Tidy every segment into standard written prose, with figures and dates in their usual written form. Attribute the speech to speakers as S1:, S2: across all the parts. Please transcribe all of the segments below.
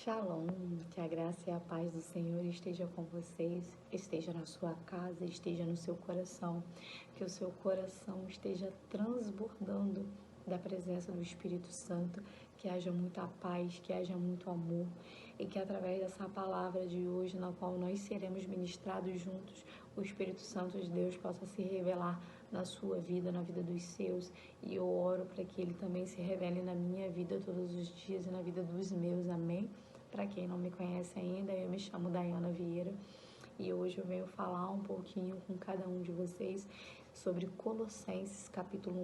S1: Shalom, que a graça e a paz do Senhor esteja com vocês, esteja na sua casa, esteja no seu coração, que o seu coração esteja transbordando da presença do Espírito Santo, que haja muita paz, que haja muito amor e que através dessa palavra de hoje, na qual nós seremos ministrados juntos, o Espírito Santo de Deus possa se revelar na sua vida, na vida dos seus, e eu oro para que Ele também se revele na minha vida todos os dias e na vida dos meus, amém? Para quem não me conhece ainda, eu me chamo Dayana Vieira e hoje eu venho falar um pouquinho com cada um de vocês sobre Colossenses capítulo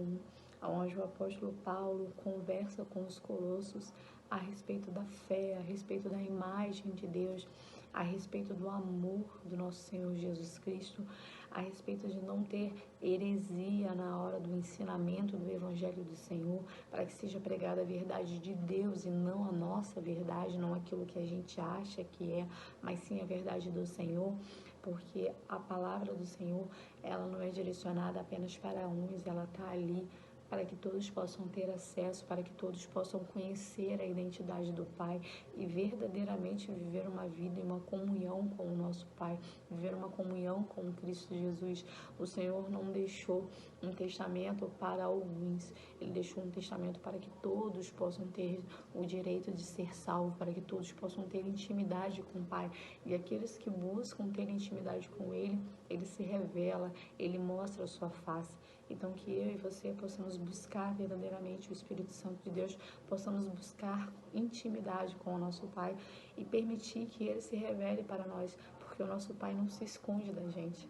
S1: 1, onde o apóstolo Paulo conversa com os colossos a respeito da fé, a respeito da imagem de Deus, a respeito do amor do nosso Senhor Jesus Cristo, a respeito de não ter heresia na hora do ensinamento do Evangelho do Senhor, para que seja pregada a verdade de Deus e não a nossa verdade, não aquilo que a gente acha que é, mas sim a verdade do Senhor, porque a palavra do Senhor, ela não é direcionada apenas para uns, ela está ali para que todos possam ter acesso, para que todos possam conhecer a identidade do Pai e verdadeiramente viver uma vida e uma comunhão com o nosso Pai, viver uma comunhão com Cristo Jesus. O Senhor não deixou um testamento para alguns, Ele deixou um testamento para que todos possam ter o direito de ser salvo, para que todos possam ter intimidade com o Pai. E aqueles que buscam ter intimidade com Ele, Ele se revela, Ele mostra a sua face. Então, que eu e você possamos buscar verdadeiramente o Espírito Santo de Deus, possamos buscar intimidade com o nosso Pai e permitir que Ele se revele para nós, porque o nosso Pai não se esconde da gente.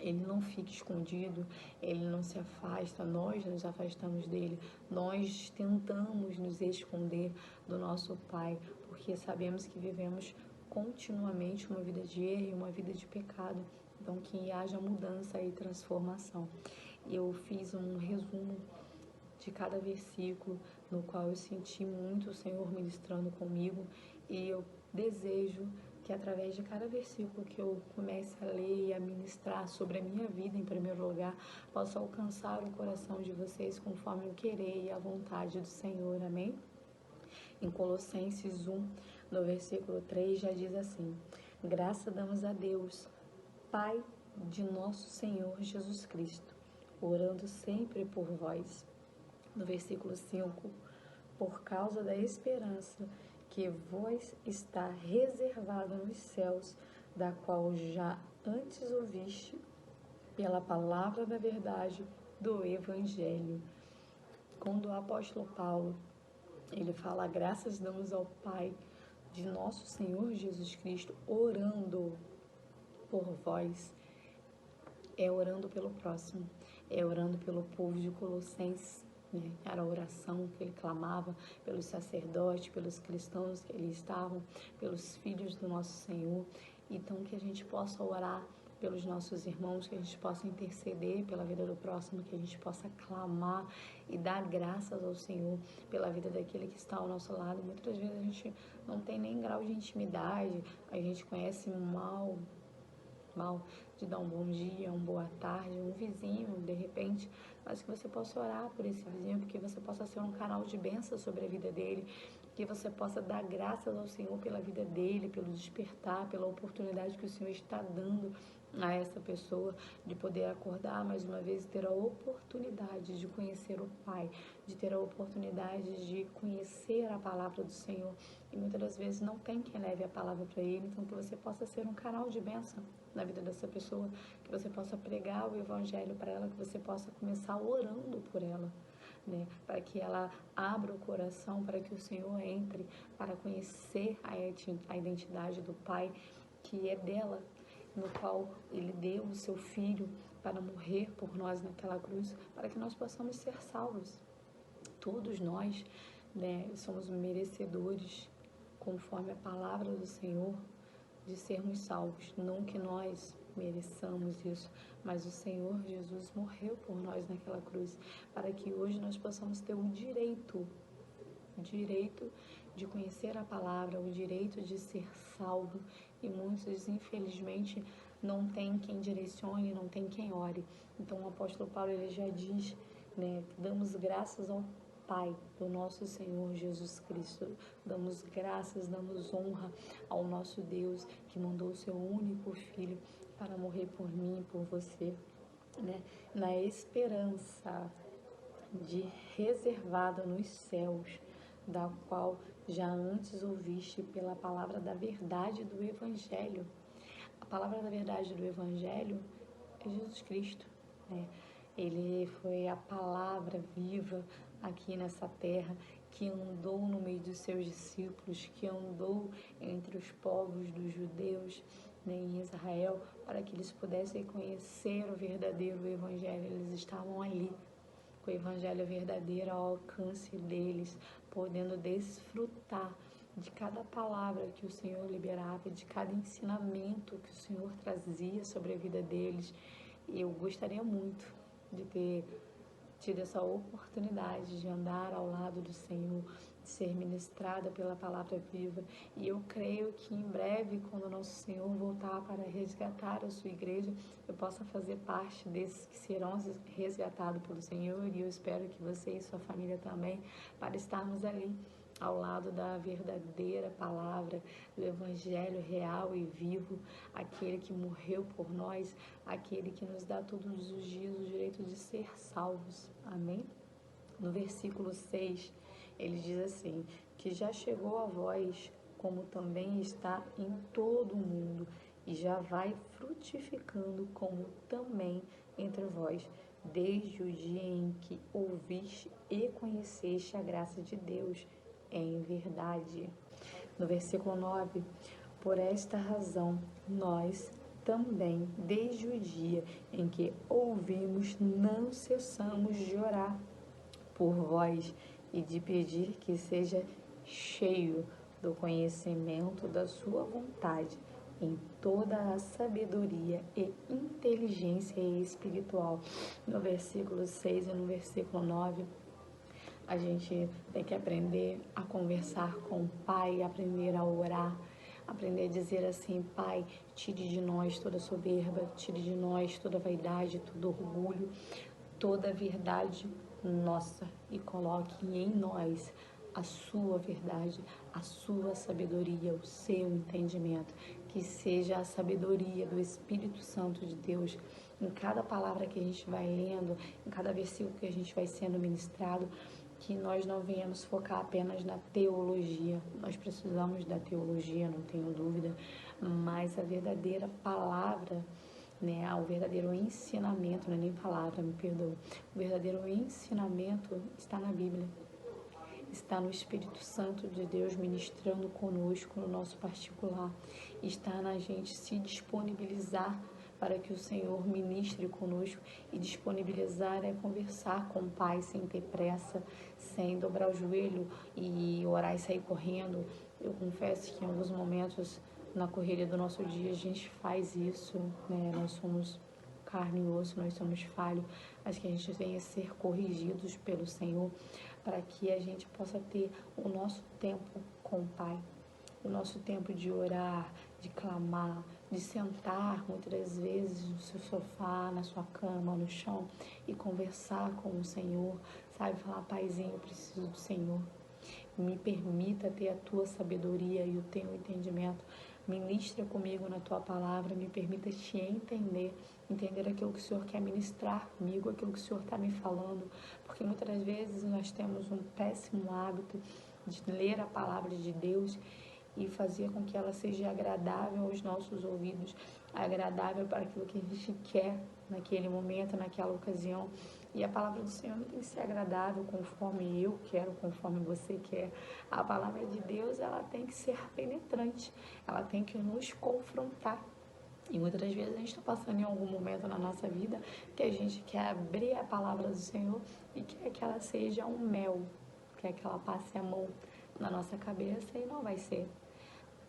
S1: Ele não fica escondido, Ele não se afasta, nós nos afastamos dEle, nós tentamos nos esconder do nosso Pai, porque sabemos que vivemos continuamente uma vida de erro e uma vida de pecado. Então, que haja mudança e transformação. Eu fiz um resumo de cada versículo, no qual eu senti muito o Senhor ministrando comigo, e eu desejo que através de cada versículo que eu comece a ler e a ministrar sobre a minha vida em primeiro lugar, possa alcançar o coração de vocês conforme o querer e a vontade do Senhor, amém? Em Colossenses 1, no versículo 3, já diz assim: graça damos a Deus, Pai de nosso Senhor Jesus Cristo, orando sempre por vós. No versículo 5, por causa da esperança que vos está reservada nos céus, da qual já antes ouviste pela palavra da verdade do Evangelho. Quando o apóstolo Paulo, ele fala, graças damos ao Pai de nosso Senhor Jesus Cristo, orando por vós, é orando pelo próximo, é orando pelo povo de Colossenses, né? Era a oração que ele clamava pelos sacerdotes, pelos cristãos que ali estavam, pelos filhos do nosso Senhor. Então, que a gente possa orar pelos nossos irmãos, que a gente possa interceder pela vida do próximo, que a gente possa clamar e dar graças ao Senhor pela vida daquele que está ao nosso lado. Muitas vezes a gente não tem nem grau de intimidade, a gente conhece mal de dar um bom dia, uma boa tarde, um vizinho, de repente, mas que você possa orar por esse vizinho, porque você possa ser um canal de bênção sobre a vida dele, que você possa dar graças ao Senhor pela vida dele, pelo despertar, pela oportunidade que o Senhor está dando a essa pessoa de poder acordar mais uma vez e ter a oportunidade de conhecer o Pai, de ter a oportunidade de conhecer a palavra do Senhor. E muitas das vezes não tem quem leve a palavra para ele, então que você possa ser um canal de bênção na vida dessa pessoa, que você possa pregar o Evangelho para ela, que você possa começar orando por ela, né? Para que ela abra o coração, para que o Senhor entre, para conhecer a identidade do Pai, que é dela, no qual Ele deu o seu Filho para morrer por nós naquela cruz, para que nós possamos ser salvos. Todos nós, né, somos merecedores, conforme a palavra do Senhor, de sermos salvos. Não que nós mereçamos isso, mas o Senhor Jesus morreu por nós naquela cruz, para que hoje nós possamos ter o direito de conhecer a palavra, o direito de ser salvo. E muitos, infelizmente, não tem quem direcione, não tem quem ore. Então o apóstolo Paulo, ele já diz, né, damos graças ao Pai do nosso Senhor Jesus Cristo. Damos graças, damos honra ao nosso Deus que mandou o seu único Filho para morrer por mim e por você, né? Na esperança de reservada nos céus, da qual já antes ouviste pela palavra da verdade do Evangelho. A palavra da verdade do Evangelho é Jesus Cristo, né? Ele foi a palavra viva aqui nessa terra, que andou no meio dos seus discípulos, que andou entre os povos dos judeus, né, em Israel, para que eles pudessem conhecer o verdadeiro Evangelho. Eles estavam ali, com o Evangelho verdadeiro ao alcance deles, podendo desfrutar de cada palavra que o Senhor liberava, de cada ensinamento que o Senhor trazia sobre a vida deles. E eu gostaria muito de ter tido essa oportunidade de andar ao lado do Senhor, de ser ministrada pela palavra viva. E eu creio que em breve, quando o nosso Senhor voltar para resgatar a sua igreja, eu possa fazer parte desses que serão resgatados pelo Senhor. E eu espero que você e sua família também, para estarmos ali ao lado da verdadeira palavra, do Evangelho real e vivo, aquele que morreu por nós, aquele que nos dá todos os dias o direito de ser salvos. Amém? No versículo 6, ele diz assim, que já chegou a vós, como também está em todo o mundo, e já vai frutificando como também entre vós, desde o dia em que ouviste e conheceste a graça de Deus, em verdade. No versículo 9, por esta razão, nós também, desde o dia em que ouvimos, não cessamos de orar por vós e de pedir que seja cheio do conhecimento da sua vontade, em toda a sabedoria e inteligência espiritual. No versículo 6 e no versículo 9, a gente tem que aprender a conversar com o Pai, aprender a orar, aprender a dizer assim, Pai, tire de nós toda soberba, tire de nós toda vaidade, todo orgulho, toda verdade nossa e coloque em nós a sua verdade, a sua sabedoria, o seu entendimento, que seja a sabedoria do Espírito Santo de Deus em cada palavra que a gente vai lendo, em cada versículo que a gente vai sendo ministrado, que nós não venhamos focar apenas na teologia. Nós precisamos da teologia, não tenho dúvida, mas a verdadeira palavra, né, o verdadeiro ensinamento, não é nem palavra, me perdoa, o verdadeiro ensinamento está na Bíblia, está no Espírito Santo de Deus ministrando conosco no nosso particular, está na gente se disponibilizar para que o Senhor ministre conosco, e disponibilizar é conversar com o Pai sem ter pressa, sem dobrar o joelho e orar e sair correndo. Eu confesso que em alguns momentos na correria do nosso dia a gente faz isso, né? Nós somos carne e osso, nós somos falhos, mas que a gente venha ser corrigidos pelo Senhor, para que a gente possa ter o nosso tempo com o Pai, o nosso tempo de orar, de clamar, de sentar muitas vezes no seu sofá, na sua cama, no chão e conversar com o Senhor, sabe? Falar, Paizinho, eu preciso do Senhor. Me permita ter a tua sabedoria e o teu entendimento. Ministra comigo na tua palavra, me permita te entender aquilo que o Senhor quer ministrar comigo, aquilo que o Senhor está me falando, porque muitas vezes nós temos um péssimo hábito de ler a palavra de Deus e fazer com que ela seja agradável aos nossos ouvidos, agradável para aquilo que a gente quer naquele momento, naquela ocasião. E a palavra do Senhor não tem que ser agradável conforme eu quero, conforme você quer. A palavra de Deus, ela tem que ser penetrante, ela tem que nos confrontar. E muitas das vezes a gente está passando em algum momento na nossa vida que a gente quer abrir a palavra do Senhor e quer que ela seja um mel, quer que ela passe a mão na nossa cabeça, e não vai ser.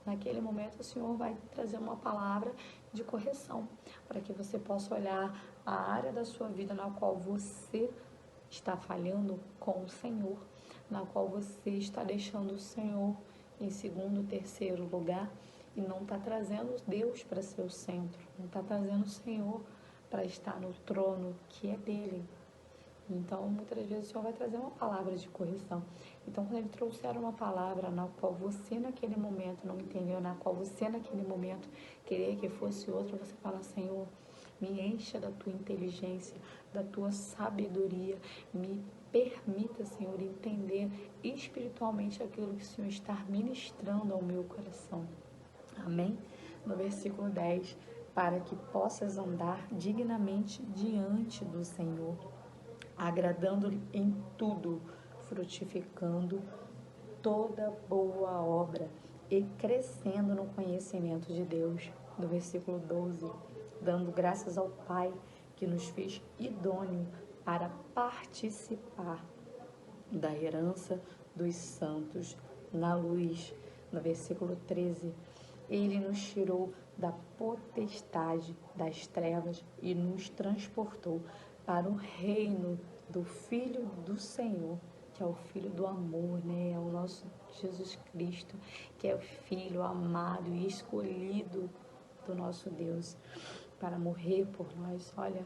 S1: Naquele momento o Senhor vai trazer uma palavra de correção, para que você possa olhar a área da sua vida na qual você está falhando com o Senhor, na qual você está deixando o Senhor em segundo, terceiro lugar, e não está trazendo Deus para ser o centro, não está trazendo o Senhor para estar no trono que é dele. Então, muitas vezes o Senhor vai trazer uma palavra de correção. Então, quando Ele trouxer uma palavra na qual você naquele momento não entendeu, na qual você naquele momento queria que fosse outra, você fala: Senhor, me encha da tua inteligência, da tua sabedoria, me permita, Senhor, entender espiritualmente aquilo que o Senhor está ministrando ao meu coração. Amém? No versículo 10, para que possas andar dignamente diante do Senhor, agradando-lhe em tudo, frutificando toda boa obra e crescendo no conhecimento de Deus. No versículo 12, dando graças ao Pai que nos fez idôneo para participar da herança dos santos na luz. No versículo 13, Ele nos tirou da potestade das trevas e nos transportou para o reino do Filho do Senhor, que é o Filho do amor, né? É o nosso Jesus Cristo, que é o Filho amado e escolhido do nosso Deus para morrer por nós. Olha,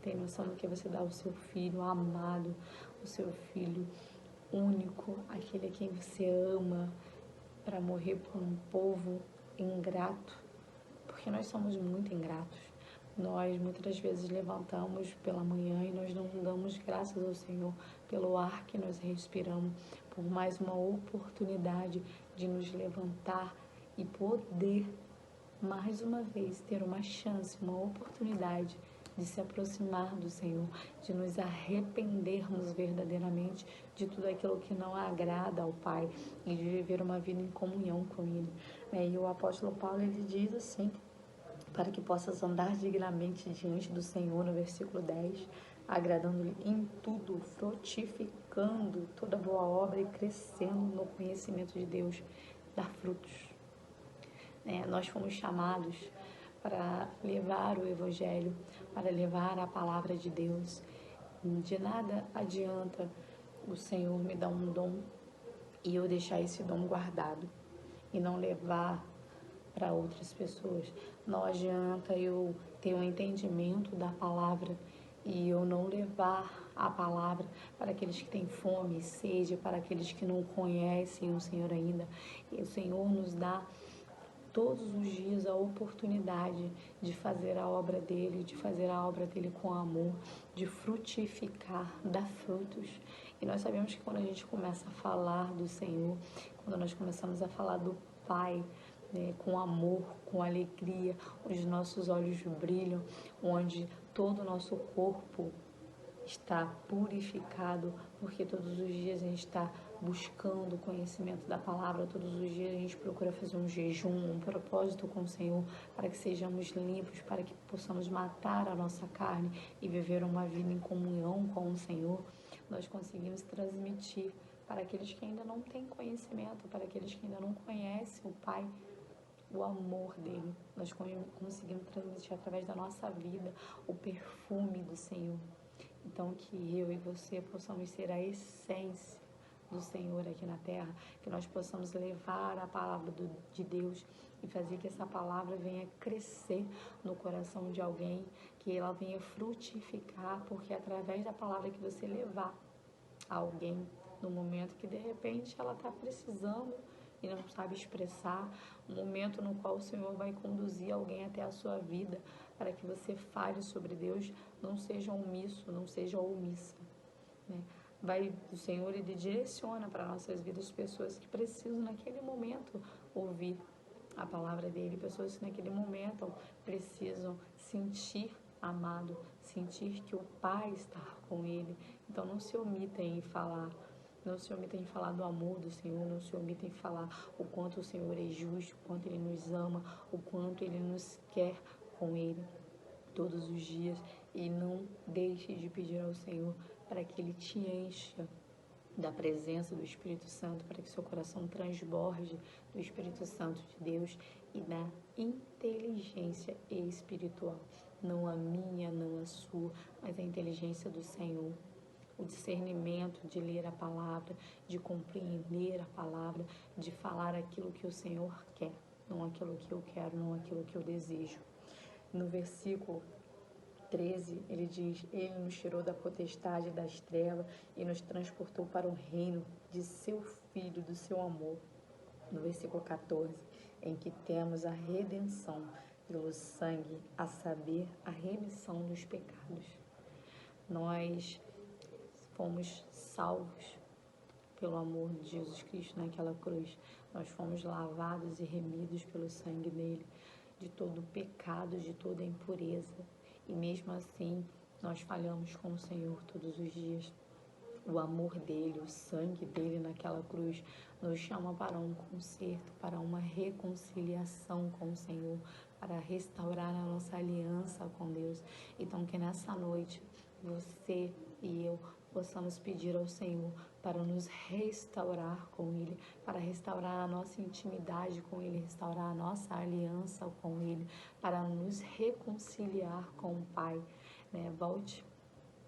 S1: tem noção do que você dá ao seu filho amado, o seu filho único, aquele a quem você ama, para morrer por um povo ingrato, porque nós somos muito ingratos. Nós muitas vezes levantamos pela manhã e nós não damos graças ao Senhor pelo ar que nós respiramos, por mais uma oportunidade de nos levantar e poder mais uma vez ter uma chance, uma oportunidade de se aproximar do Senhor, de nos arrependermos verdadeiramente de tudo aquilo que não agrada ao Pai e de viver uma vida em comunhão com Ele. E o apóstolo Paulo, ele diz assim: para que possas andar dignamente diante do Senhor, no versículo 10, agradando-lhe em tudo, frutificando toda boa obra e crescendo no conhecimento de Deus, dar frutos. Nós fomos chamados para levar o Evangelho, para levar a palavra de Deus. De nada adianta o Senhor me dar um dom e eu deixar esse dom guardado e não levar para outras pessoas. Não adianta eu ter um entendimento da palavra e eu não levar a palavra para aqueles que têm fome e sede, para aqueles que não conhecem o Senhor ainda. E o Senhor nos dá todos os dias a oportunidade de fazer a obra dele, de fazer a obra dele com amor, de frutificar, dar frutos. E nós sabemos que quando a gente começa a falar do Senhor, quando nós começamos a falar do Pai, com amor, com alegria, onde nossos olhos brilham, onde todo o nosso corpo está purificado, porque todos os dias a gente está buscando o conhecimento da palavra, todos os dias a gente procura fazer um jejum, um propósito com o Senhor, para que sejamos limpos, para que possamos matar a nossa carne e viver uma vida em comunhão com o Senhor. Nós conseguimos transmitir para aqueles que ainda não têm conhecimento, para aqueles que ainda não conhecem o Pai, o amor dele. Nós conseguimos transmitir através da nossa vida o perfume do Senhor. Então, que eu e você possamos ser a essência do Senhor aqui na terra, que nós possamos levar a palavra de Deus e fazer que essa palavra venha crescer no coração de alguém, que ela venha frutificar, porque é através da palavra que você levar a alguém no momento que de repente ela está precisando e não sabe expressar, um momento no qual o Senhor vai conduzir alguém até a sua vida, para que você fale sobre Deus, não seja omisso, não seja omissa, o Senhor, ele direciona para nossas vidas pessoas que precisam naquele momento ouvir a palavra dele, pessoas que naquele momento precisam sentir amado, sentir que o Pai está com ele. Então não se omitem em falar. Não se omitem em falar do amor do Senhor, não se omitem em falar o quanto o Senhor é justo, o quanto Ele nos ama, o quanto Ele nos quer com Ele todos os dias. E não deixe de pedir ao Senhor para que Ele te encha da presença do Espírito Santo, para que seu coração transborde do Espírito Santo de Deus e da inteligência espiritual. Não a minha, não a sua, mas a inteligência do Senhor. O discernimento de ler a palavra, de compreender a palavra, de falar aquilo que o Senhor quer, não aquilo que eu quero, não aquilo que eu desejo. No versículo 13, ele diz: Ele nos tirou da potestade das trevas e nos transportou para o reino de seu Filho, do seu amor. No versículo 14, em que temos a redenção pelo sangue, a saber, a remissão dos pecados. Nós fomos salvos pelo amor de Jesus Cristo naquela cruz. Nós fomos lavados e remidos pelo sangue dele, de todo pecado, de toda impureza. E mesmo assim, nós falhamos com o Senhor todos os dias. O amor dele, o sangue dele naquela cruz nos chama para um conserto, para uma reconciliação com o Senhor, para restaurar a nossa aliança com Deus. Então, que nessa noite, você e eu possamos pedir ao Senhor para nos restaurar com Ele, para restaurar a nossa intimidade com Ele, restaurar a nossa aliança com Ele, para nos reconciliar com o Pai, né? Volte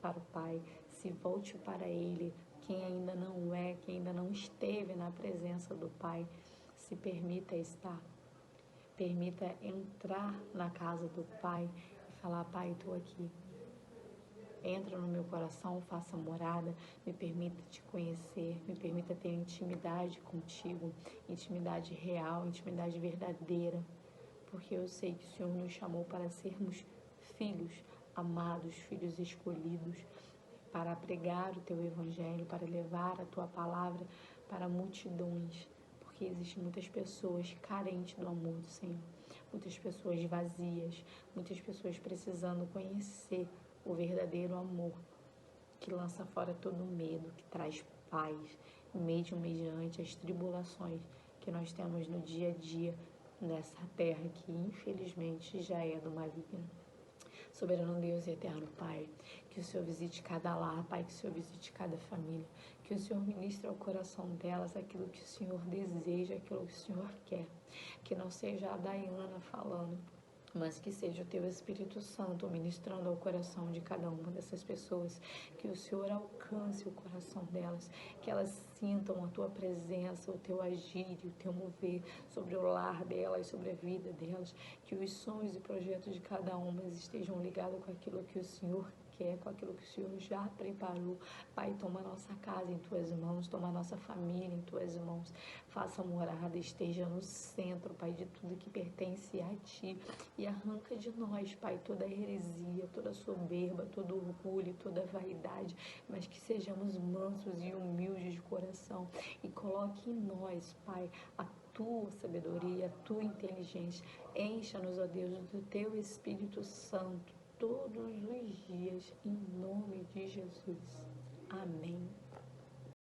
S1: para o Pai, se volte para Ele. Quem ainda não é, quem ainda não esteve na presença do Pai, se permita estar. Permita entrar na casa do Pai e falar: Pai, estou aqui. Entra no meu coração, faça morada, me permita te conhecer, me permita ter intimidade contigo, intimidade real, intimidade verdadeira, porque eu sei que o Senhor nos chamou para sermos filhos amados, filhos escolhidos, para pregar o teu evangelho, para levar a tua palavra para multidões, porque existem muitas pessoas carentes do amor do Senhor, muitas pessoas vazias, muitas pessoas precisando conhecer o verdadeiro amor que lança fora todo medo, que traz paz, mesmo mediante as tribulações que nós temos no dia a dia nessa terra que infelizmente já é do maligno. Soberano Deus e eterno Pai, que o Senhor visite cada lar, Pai, que o Senhor visite cada família, que o Senhor ministre ao coração delas aquilo que o Senhor deseja, aquilo que o Senhor quer, que não seja a Daiana falando, mas que seja o Teu Espírito Santo ministrando ao coração de cada uma dessas pessoas, que o Senhor alcance o coração delas, que elas sintam a Tua presença, o Teu agir e o Teu mover sobre o lar delas, sobre a vida delas, que os sonhos e projetos de cada uma estejam ligados com aquilo que o Senhor quer, com aquilo que o Senhor já preparou. Pai, toma a nossa casa em Tuas mãos, toma a nossa família em Tuas mãos, faça morada, esteja no centro, Pai, de tudo que pertence a Ti, e arranca de nós, Pai, toda heresia, toda soberba, todo orgulho, toda vaidade, mas que sejamos mansos e humildes de coração, e coloque em nós, Pai, a Tua sabedoria, a Tua inteligência. Encha-nos, ó Deus, do Teu Espírito Santo todos os dias, em nome de Jesus. Amém.